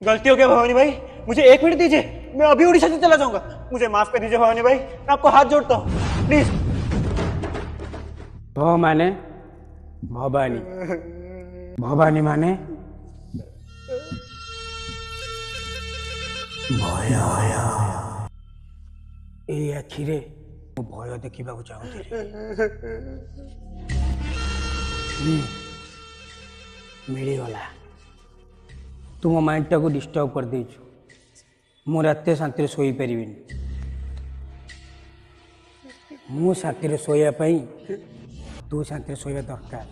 गलती हो गया भवानी भाई, मुझे 1 मिनट दीजिए, मैं अभी उड़ीसा से चला जाऊंगा। मुझे माफ कर दीजिए भवानी भाई, मैं आपको हाथ जोड़ता हूँ प्लीज। भ माने भवानी, भवानी माने भय। ए आखिरे ମୁଁ ଭୟ ଦେଖିବାକୁ ଚାହୁଁଥିଲି। ମିଳିଗଲା। ତୁ ମୋ ମାଇଣ୍ଡଟାକୁ ଡିଷ୍ଟର୍ବ କରିଦେଇଛୁ। ମୁଁ ରାତିରେ ଶାନ୍ତିରେ ଶୋଇପାରିବିନି। ମୁଁ ଶାନ୍ତିରେ ଶୋଇବା ପାଇଁ ତୁ ଶାନ୍ତିରେ ଶୋଇବା ଦରକାର।